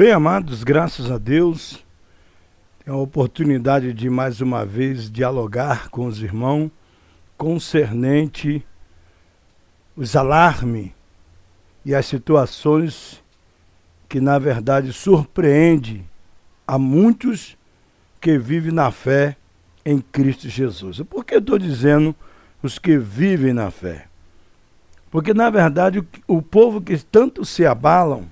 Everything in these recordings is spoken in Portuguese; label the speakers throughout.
Speaker 1: Bem, amados, graças a Deus, tenho a oportunidade de mais uma vez dialogar com os irmãos concernente os alarmes e as situações que, na verdade, surpreende a muitos que vivem na fé em Cristo Jesus. Por que eu estou dizendo os que vivem na fé? Porque, na verdade, o povo que tanto se abalam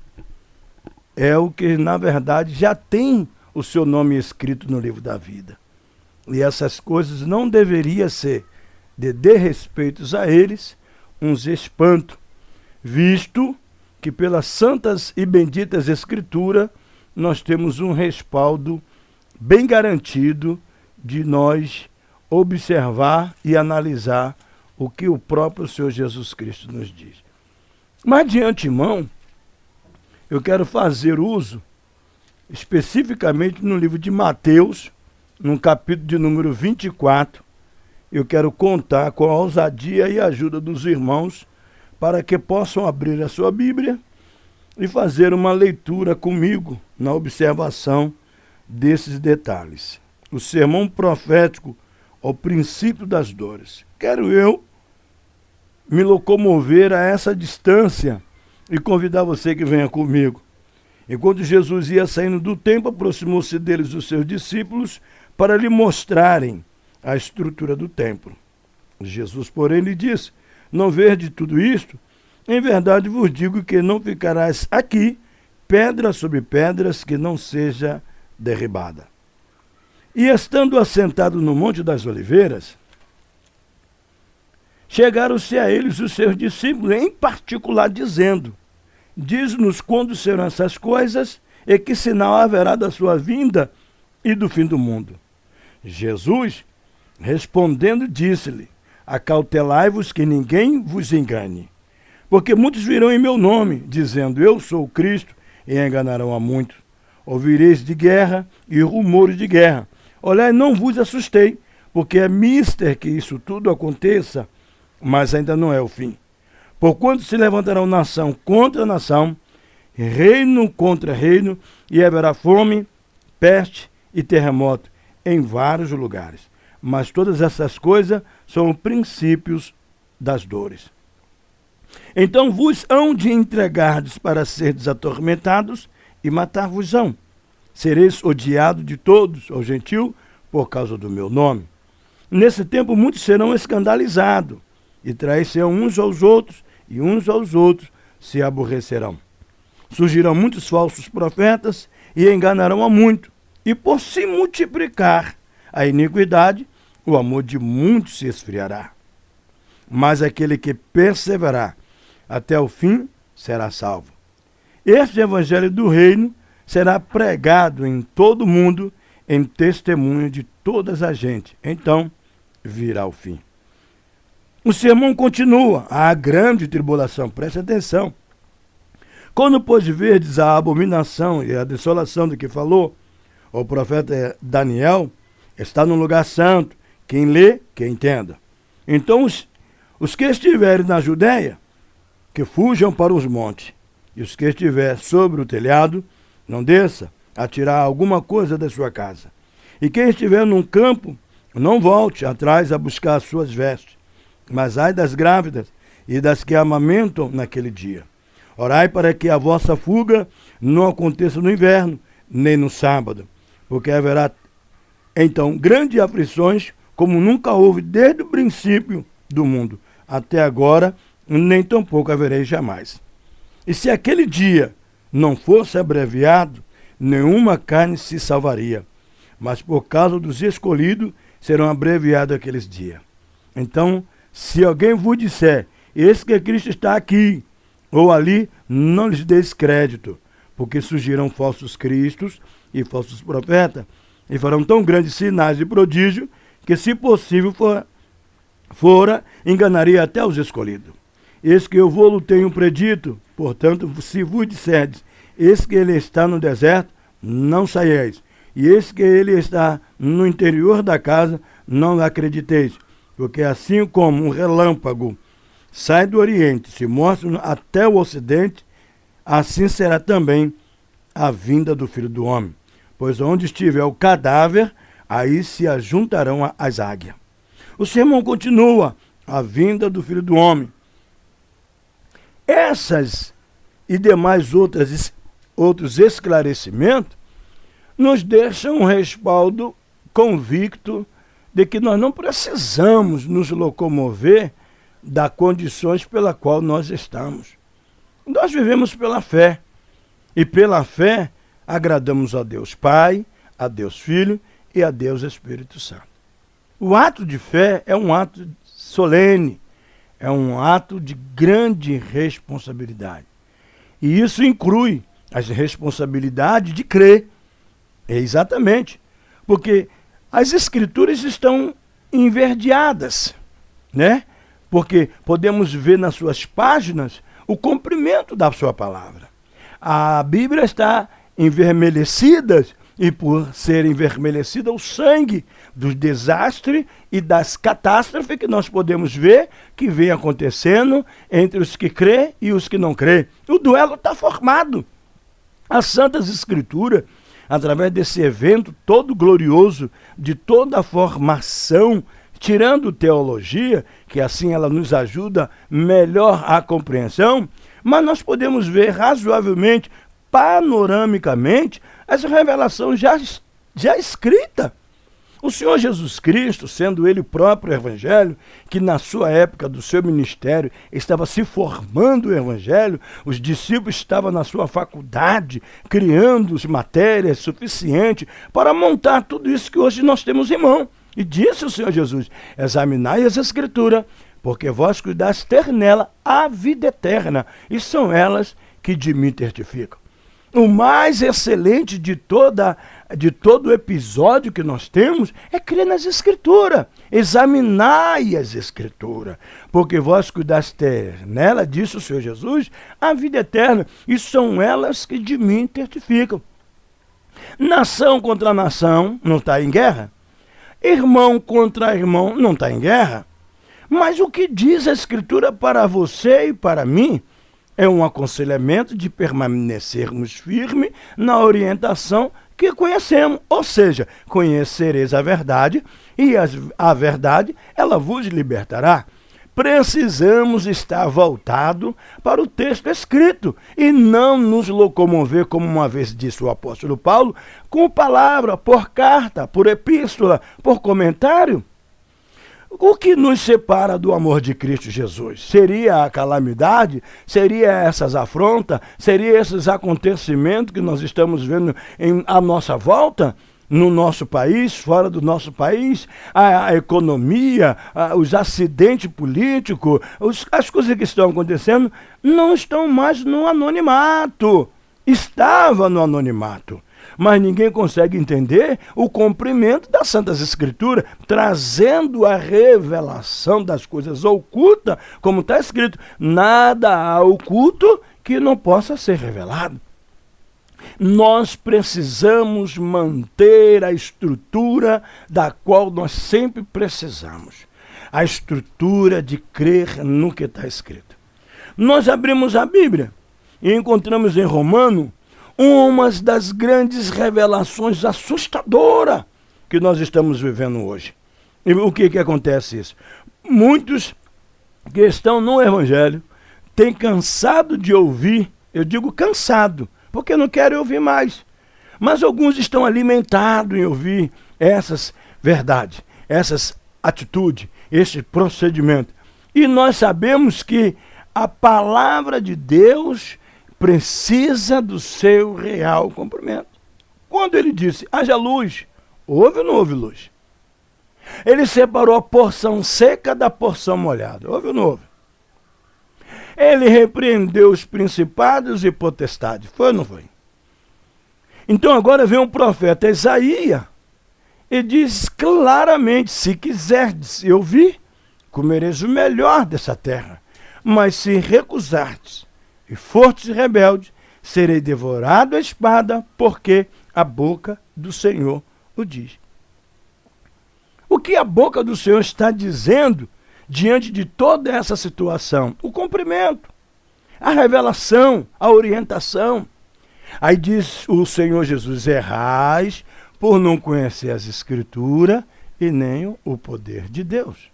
Speaker 1: é o que, na verdade, já tem o seu nome escrito no livro da vida. E essas coisas não deveriam ser de desrespeitos a eles, uns espanto, visto que pelas santas e benditas escrituras nós temos um respaldo bem garantido de nós observar e analisar o que o próprio Senhor Jesus Cristo nos diz. Mas de antemão, eu quero fazer uso, especificamente no livro de Mateus, no capítulo de número 24, eu quero contar com a ousadia e a ajuda dos irmãos para que possam abrir a sua Bíblia e fazer uma leitura comigo na observação desses detalhes. O sermão profético ao princípio das dores. Quero eu me locomover a essa distância e convidar você que venha comigo. Enquanto Jesus ia saindo do templo, aproximou-se deles os seus discípulos para lhe mostrarem a estrutura do templo. Jesus, porém, lhe disse: não vede tudo isto? Em verdade vos digo que não ficarás aqui pedra sobre pedras que não seja derribada. E estando assentado no Monte das Oliveiras, chegaram-se a eles os seus discípulos, em particular dizendo: diz-nos quando serão essas coisas e que sinal haverá da sua vinda e do fim do mundo. Jesus, respondendo, disse-lhe: acautelai-vos que ninguém vos engane. Porque muitos virão em meu nome, dizendo: eu sou o Cristo, e enganarão a muitos. Ouvireis de guerra e rumores de guerra. Olhai, não vos assustei, porque é mister que isso tudo aconteça, mas ainda não é o fim. Porquanto se levantarão nação contra nação, reino contra reino, e haverá fome, peste e terremoto em vários lugares. Mas todas essas coisas são princípios das dores. Então vos hão de entregardes para serdes atormentados e matar-vos-ão. Sereis odiados de todos, ó gentil, por causa do meu nome. Nesse tempo muitos serão escandalizados, e trair-se-ão uns aos outros, e uns aos outros se aborrecerão. Surgirão muitos falsos profetas, e enganarão a muito. E por se multiplicar a iniquidade, o amor de muitos se esfriará. Mas aquele que perseverar até o fim será salvo. Este evangelho do reino será pregado em todo o mundo em testemunho de todas as gentes. Então virá o fim. O sermão continua, a grande tribulação. Preste atenção. Quando, pois, verdes a abominação e a desolação do que falou o profeta Daniel, está no lugar santo. Quem lê, que entenda. Então os que estiverem na Judéia, que fujam para os montes. E os que estiverem sobre o telhado, não desça a tirar alguma coisa da sua casa. E quem estiver num campo, não volte atrás a buscar as suas vestes. Mas ai das grávidas e das que amamentam naquele dia. Orai para que a vossa fuga não aconteça no inverno, nem no sábado. Porque haverá, então, grandes aflições, como nunca houve desde o princípio do mundo. Até agora, nem tampouco havereis jamais. E se aquele dia não fosse abreviado, nenhuma carne se salvaria. Mas por causa dos escolhidos, serão abreviados aqueles dias. Então, se alguém vos disser: eis que Cristo está aqui ou ali, não lhes deis crédito, porque surgirão falsos cristos e falsos profetas, e farão tão grandes sinais e prodígios, que, se possível fora, enganaria até os escolhidos. Eis que eu vou-lo tenho predito, portanto, se vos disserdes: eis que ele está no deserto, não saieis. E eis que ele está no interior da casa, não acrediteis. Porque assim como um relâmpago sai do Oriente, se mostra até o Ocidente, assim será também a vinda do Filho do Homem. Pois onde estiver o cadáver, aí se ajuntarão as águias. O sermão continua, a vinda do Filho do Homem. Essas e demais outros esclarecimentos nos deixam um respaldo convicto de que nós não precisamos nos locomover das condições pela qual nós estamos. Nós vivemos pela fé, e pela fé agradamos a Deus Pai, a Deus Filho e a Deus Espírito Santo. O ato de fé é um ato solene, é um ato de grande responsabilidade. E isso inclui as responsabilidades de crer. Exatamente, porque as Escrituras estão enverdeadas, né? Porque podemos ver nas suas páginas o cumprimento da sua palavra. A Bíblia está envermelhecida, e por ser envermelhecida, o sangue dos desastres e das catástrofes que nós podemos ver que vem acontecendo entre os que crê e os que não crê. O duelo está formado. As Santas Escrituras, através desse evento todo glorioso, de toda a formação, tirando teologia, que assim ela nos ajuda melhor à compreensão, mas nós podemos ver razoavelmente, panoramicamente, essa revelação já escrita. O Senhor Jesus Cristo, sendo ele o próprio Evangelho, que na sua época do seu ministério estava se formando o Evangelho, os discípulos estavam na sua faculdade, criando matérias suficientes para montar tudo isso que hoje nós temos em mão. E disse o Senhor Jesus, examinai as Escrituras, porque vós cuidais ter nela a vida eterna, e são elas que de mim testificam. O mais excelente de todo o episódio que nós temos é crer nas Escrituras. Examinai as Escrituras, porque vós cuidais ter nela, disse o Senhor Jesus, a vida eterna, e são elas que de mim testificam. Nação contra nação não está em guerra. Irmão contra irmão não está em guerra. Mas o que diz a Escritura para você e para mim é um aconselhamento de permanecermos firmes na orientação que conhecemos. Ou seja, conhecereis a verdade e a verdade ela vos libertará. Precisamos estar voltados para o texto escrito e não nos locomover, como uma vez disse o apóstolo Paulo, com palavra, por carta, por epístola, por comentário. O que nos separa do amor de Cristo Jesus? Seria a calamidade? Seria essas afrontas? Seria esses acontecimentos que nós estamos vendo à nossa volta? No nosso país, fora do nosso país? A economia, os acidentes políticos, as coisas que estão acontecendo não estão mais no anonimato. Estava no anonimato. Mas ninguém consegue entender o cumprimento das Santas Escrituras, trazendo a revelação das coisas ocultas, como está escrito, nada há oculto que não possa ser revelado. Nós precisamos manter a estrutura da qual nós sempre precisamos, a estrutura de crer no que está escrito. Nós abrimos a Bíblia e encontramos em Romano uma das grandes revelações assustadoras que nós estamos vivendo hoje. E o que acontece isso? Muitos que estão no Evangelho têm cansado de ouvir, eu digo cansado, porque não querem ouvir mais. Mas alguns estão alimentados em ouvir essas verdades, essas atitudes, esse procedimento. E nós sabemos que a palavra de Deus precisa do seu real cumprimento. Quando ele disse, haja luz, houve ou não houve luz? Ele separou a porção seca da porção molhada, houve ou não houve? Ele repreendeu os principados e potestades, foi ou não foi? Então agora vem o profeta Isaías e diz claramente, se quiserdes ouvir, comereis o melhor dessa terra, mas se recusardes e fortes rebeldes, serei devorado à espada, porque a boca do Senhor o diz. O que a boca do Senhor está dizendo diante de toda essa situação? O cumprimento, a revelação, a orientação. Aí diz o Senhor Jesus: errais por não conhecer as Escrituras e nem o poder de Deus.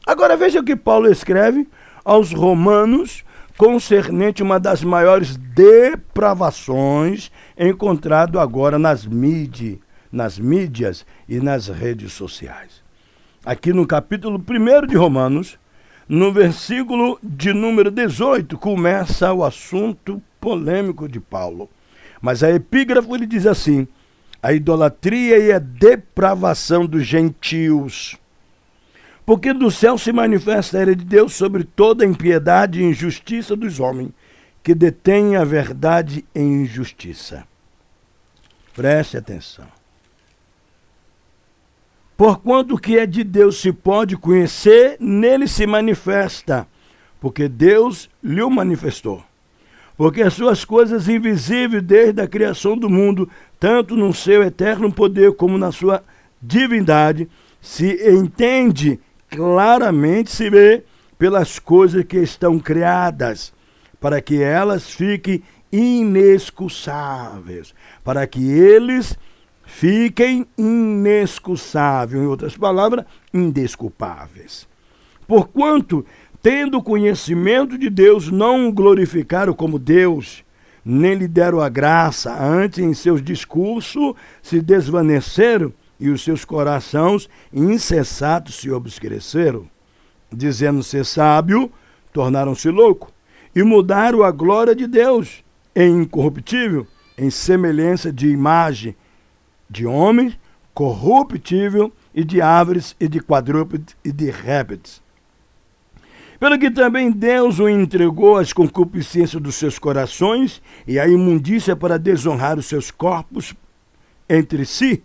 Speaker 1: Agora veja o que Paulo escreve aos Romanos concernente uma das maiores depravações encontrado agora nas mídias e nas redes sociais. Aqui no capítulo 1 de Romanos, no versículo de número 18, começa o assunto polêmico de Paulo. Mas a epígrafe ele diz assim: a idolatria e a depravação dos gentios. Porque do céu se manifesta a ira de Deus sobre toda a impiedade e injustiça dos homens, que detêm a verdade em injustiça. Preste atenção. Porquanto o que é de Deus se pode conhecer, nele se manifesta, porque Deus lhe o manifestou. Porque as suas coisas invisíveis desde a criação do mundo, tanto no seu eterno poder como na sua divindade, se entende claramente, se vê pelas coisas que estão criadas, para que elas fiquem inexcusáveis, para que eles fiquem inexcusáveis, em outras palavras, indesculpáveis. Porquanto, tendo conhecimento de Deus, não o glorificaram como Deus, nem lhe deram a graça, antes em seus discursos se desvaneceram, e os seus corações insensatos se obscureceram. Dizendo ser sábio, tornaram-se loucos, e mudaram a glória de Deus em incorruptível, em semelhança de imagem de homens, corruptível, e de árvores, e de quadrúpedes, e de répteis. Pelo que também Deus o entregou às concupiscências dos seus corações, e à imundícia para desonrar os seus corpos entre si,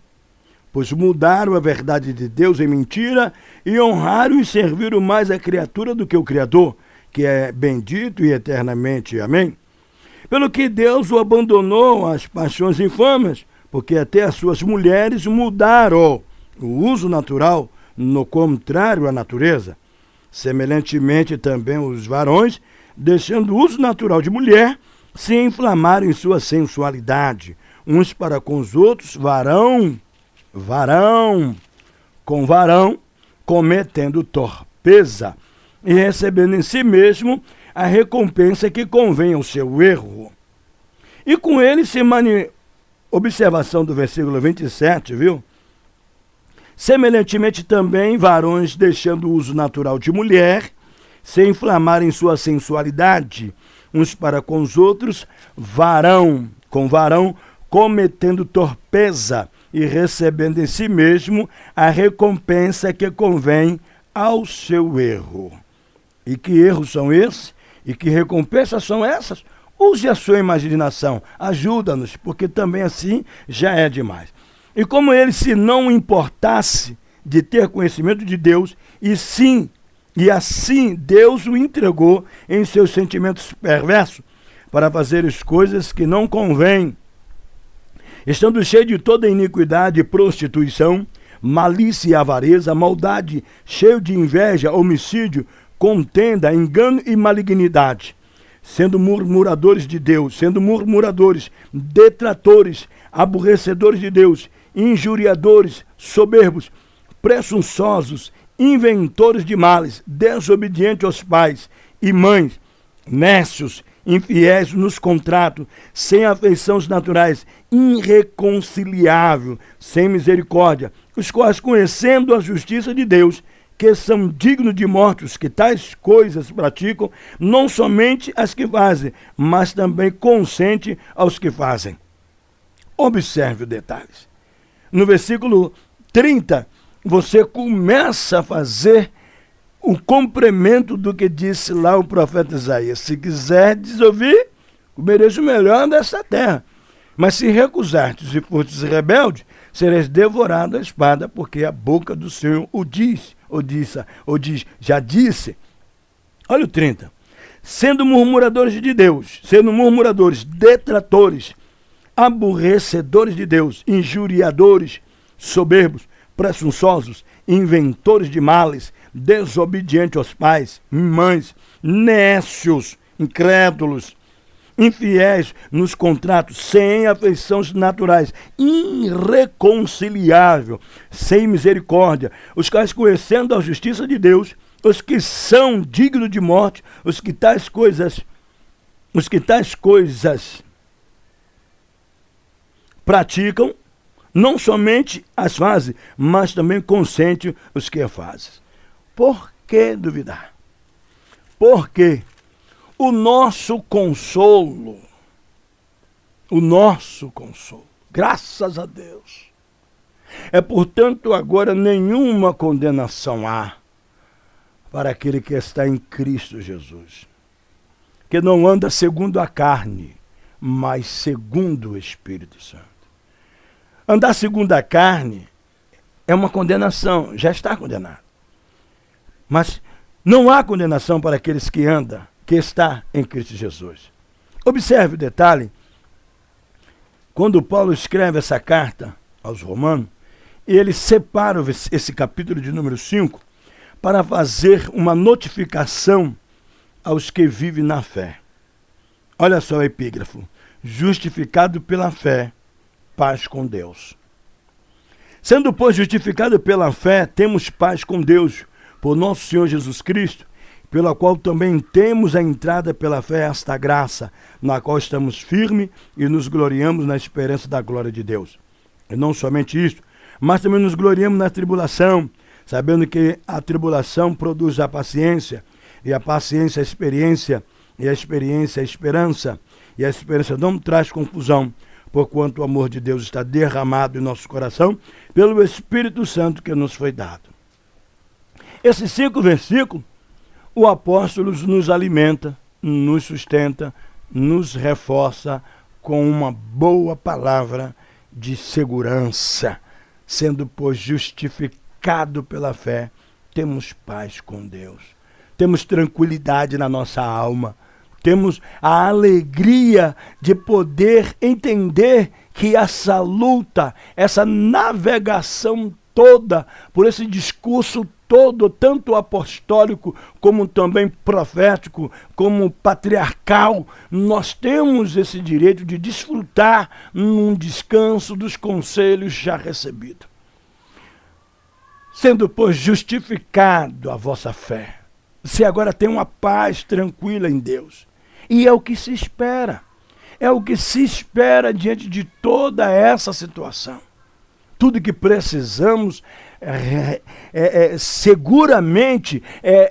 Speaker 1: pois mudaram a verdade de Deus em mentira, e honraram e serviram mais a criatura do que o Criador, que é bendito e eternamente. Amém? Pelo que Deus o abandonou às paixões infames, porque até as suas mulheres mudaram o uso natural, no contrário à natureza. Semelhantemente também os varões, deixando o uso natural de mulher, se inflamaram em sua sensualidade, uns para com os outros, varão com varão, cometendo torpeza, e recebendo em si mesmo a recompensa que convém ao seu erro. E com ele observação do versículo 27, viu? Semelhantemente também, varões, deixando o uso natural de mulher, se inflamarem em sua sensualidade, uns para com os outros, varão com varão, cometendo torpeza, e recebendo em si mesmo a recompensa que convém ao seu erro. E que erros são esses? E que recompensas são essas? Use a sua imaginação, ajuda-nos, porque também assim já é demais. E como ele se não importasse de ter conhecimento de Deus, e assim Deus o entregou em seus sentimentos perversos, para fazer as coisas que não convêm, estando cheio de toda iniquidade e prostituição, malícia e avareza, maldade, cheio de inveja, homicídio, contenda, engano e malignidade, sendo murmuradores de Deus, detratores, aborrecedores de Deus, injuriadores, soberbos, presunçosos, inventores de males, desobedientes aos pais e mães, nécios, infiéis nos contratos, sem afeições naturais, irreconciliável, sem misericórdia, os quais, conhecendo a justiça de Deus, que são dignos de morte os que tais coisas praticam, não somente as que fazem, mas também consente aos que fazem. Observe os detalhes. No versículo 30, você começa a fazer o complemento do que disse lá o profeta Isaías: se quiserdes ouvir, comereis o melhor dessa terra. Mas se recusardes e fordes rebeldes, sereis devorados à espada, porque a boca do Senhor já disse. Olha o 30. Sendo murmuradores de Deus, detratores, aborrecedores de Deus, injuriadores, soberbos, presunçosos, inventores de males, desobedientes aos pais, mães, nécios, incrédulos, infiéis nos contratos, sem afeições naturais, irreconciliável, sem misericórdia, os quais, conhecendo a justiça de Deus, os que são dignos de morte, os que tais coisas praticam, não somente as fazem, mas também consentem os que a fazem. Por que duvidar? Porque o nosso consolo, graças a Deus, portanto, agora nenhuma condenação há para aquele que está em Cristo Jesus, que não anda segundo a carne, mas segundo o Espírito Santo. Andar segundo a carne é uma condenação, já está condenado. Mas não há condenação para aqueles que andam, que está em Cristo Jesus. Observe o detalhe, quando Paulo escreve essa carta aos Romanos, ele separa esse capítulo de número 5 para fazer uma notificação aos que vivem na fé. Olha só o epígrafo: justificado pela fé, paz com Deus. Sendo, pois, justificado pela fé, temos paz com Deus, por nosso Senhor Jesus Cristo, pela qual também temos a entrada pela fé a esta graça, na qual estamos firmes e nos gloriamos na esperança da glória de Deus. E não somente isto, mas também nos gloriamos na tribulação, sabendo que a tribulação produz a paciência, e a paciência a experiência, e a experiência a esperança, e a esperança não traz confusão, porquanto o amor de Deus está derramado em nosso coração pelo Espírito Santo que nos foi dado. Esses 5 versículos, o apóstolo nos alimenta, nos sustenta, nos reforça com uma boa palavra de segurança. Sendo, pois, justificado pela fé, temos paz com Deus. Temos tranquilidade na nossa alma. Temos a alegria de poder entender que essa luta, essa navegação toda, por esse discurso todo, tanto apostólico, como também profético, como patriarcal, nós temos esse direito de desfrutar num descanso dos conselhos já recebidos. Sendo, pois, justificado a vossa fé, você agora tem uma paz tranquila em Deus. E é o que se espera. É o que se espera diante de toda essa situação. Tudo que precisamos seguramente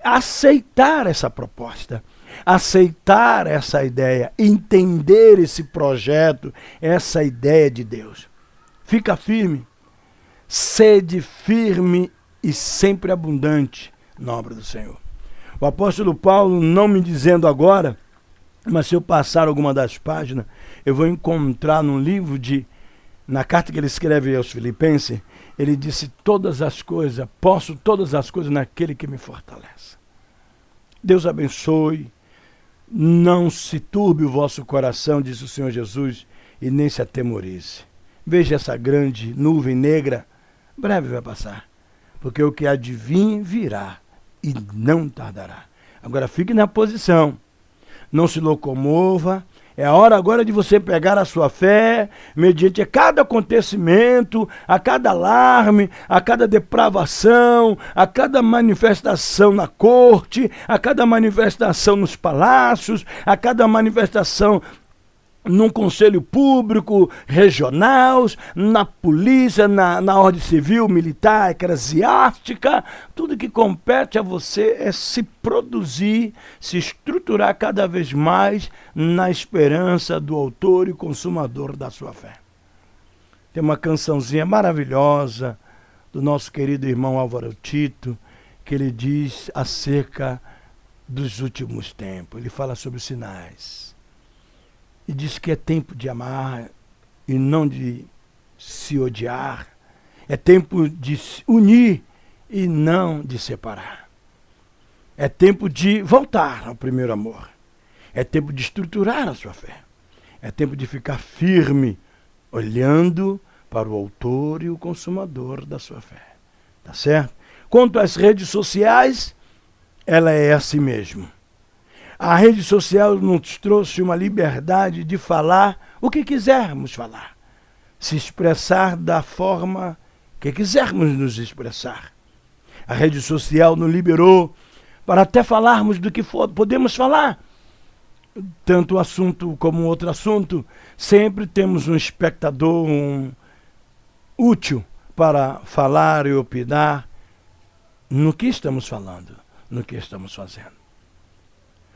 Speaker 1: aceitar essa proposta, aceitar essa ideia, entender esse projeto, essa ideia de Deus. Fica firme, sede firme e sempre abundante na obra do Senhor. O apóstolo Paulo, não me dizendo agora, mas se eu passar alguma das páginas, eu vou encontrar num livro na carta que ele escreve aos Filipenses, ele disse: todas as coisas, posso todas as coisas naquele que me fortalece. Deus abençoe, não se turbe o vosso coração, disse o Senhor Jesus, e nem se atemorize. Veja essa grande nuvem negra, breve vai passar, porque o que há de vir virá e não tardará. Agora fique na posição, não se locomova. É a hora agora de você pegar a sua fé, mediante a cada acontecimento, a cada alarme, a cada depravação, a cada manifestação na corte, a cada manifestação nos palácios, a cada manifestação num conselho público, regional, na polícia, na ordem civil, militar, eclesiástica. Tudo que compete a você é se produzir, se estruturar cada vez mais na esperança do autor e consumador da sua fé. Tem uma cançãozinha maravilhosa do nosso querido irmão Álvaro Tito, que ele diz acerca dos últimos tempos. Ele fala sobre os sinais. E diz que é tempo de amar e não de se odiar. É tempo de se unir e não de separar. É tempo de voltar ao primeiro amor. É tempo de estruturar a sua fé. É tempo de ficar firme, olhando para o autor e o consumador da sua fé. Tá certo? Quanto às redes sociais, ela é assim mesmo. A rede social nos trouxe uma liberdade de falar o que quisermos falar, se expressar da forma que quisermos nos expressar. A rede social nos liberou para até falarmos do que podemos falar. Tanto um assunto como outro assunto, sempre temos um espectador útil para falar e opinar no que estamos falando, no que estamos fazendo.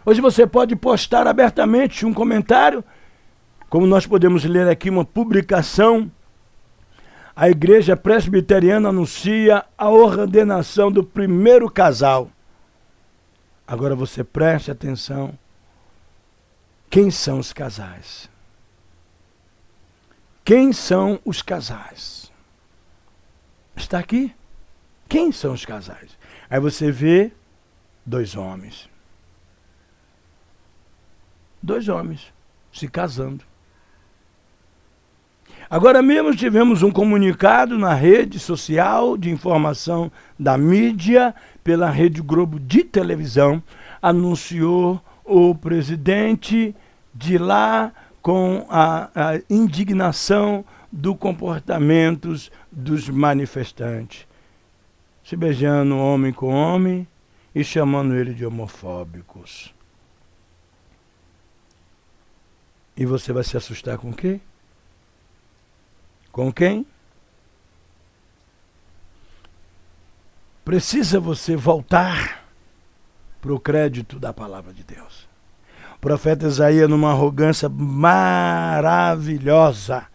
Speaker 1: Hoje você pode postar abertamente um comentário, como nós podemos ler aqui uma publicação. A Igreja Presbiteriana anuncia a ordenação do primeiro casal. Agora você preste atenção. Quem são os casais? Quem são os casais? Está aqui? Quem são os casais? Aí você vê 2 homens. 2 homens se casando. Agora mesmo tivemos um comunicado na rede social de informação da mídia, pela Rede Globo de televisão, anunciou o presidente de lá com a indignação do comportamento dos manifestantes, se beijando homem com homem e chamando ele de homofóbicos. E você vai se assustar com quem? Com quem? Precisa você voltar para o crédito da palavra de Deus. O profeta Isaías, numa arrogância maravilhosa,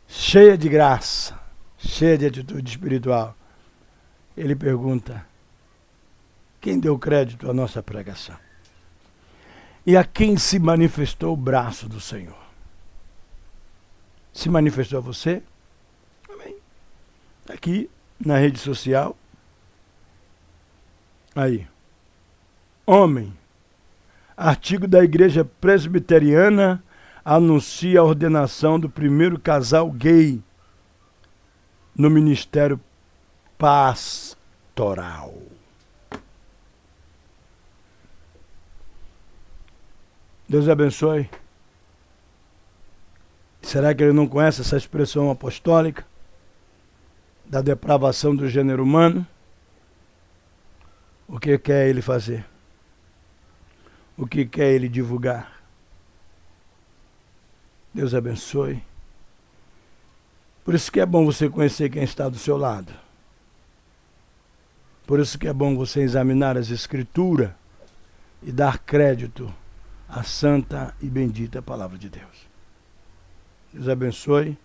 Speaker 1: cheia de graça, cheia de atitude espiritual, ele pergunta: quem deu crédito à nossa pregação? E a quem se manifestou o braço do Senhor? Se manifestou a você? Amém. Aqui na rede social. Aí. Homem. Artigo da Igreja Presbiteriana anuncia a ordenação do primeiro casal gay no ministério pastoral. Deus abençoe. Será que ele não conhece essa expressão apostólica da depravação do gênero humano? O que quer ele fazer? O que quer ele divulgar? Deus abençoe. Por isso que é bom você conhecer quem está do seu lado. Por isso que é bom você examinar as Escrituras e dar crédito à santa e bendita palavra de Deus. Deus abençoe.